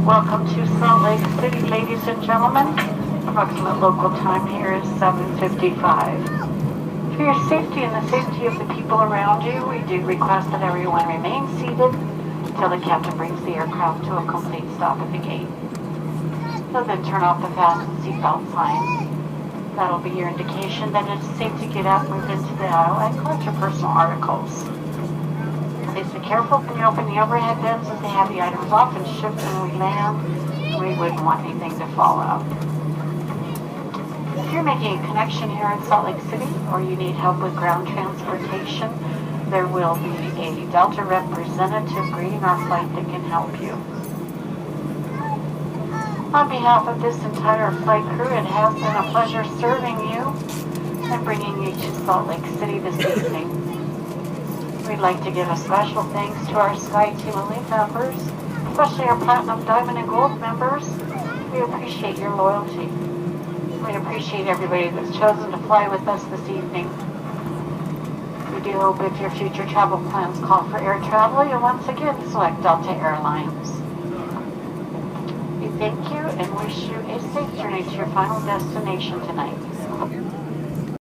Welcome to Salt Lake City, ladies and gentlemen. Approximate local time here is 7:55. For your safety and the safety of the people around you, we do request that everyone remain seated until the captain brings the aircraft to a complete stop at the gate. He'll then turn off the fasten seatbelt sign. That'll be your indication that it's safe to get out, move into the aisle, and collect your personal articles. Please be careful when you open the overhead bins as they have the items off and shipped when we land. We wouldn't want anything to fall out. If you're making a connection here in Salt Lake City or you need help with ground transportation, there will be a Delta representative greeting our flight that can help you. On behalf of this entire flight crew, it has been a pleasure serving you and bringing you to Salt Lake City this evening. We'd like to give a special thanks to our Sky Team Elite members, especially our Platinum, Diamond, and Gold members. We appreciate your loyalty. We appreciate everybody that's chosen to fly with us this evening. We do hope if your future travel plans call for air travel, you'll once again select Delta Airlines. We thank you and wish you a safe journey to your final destination tonight.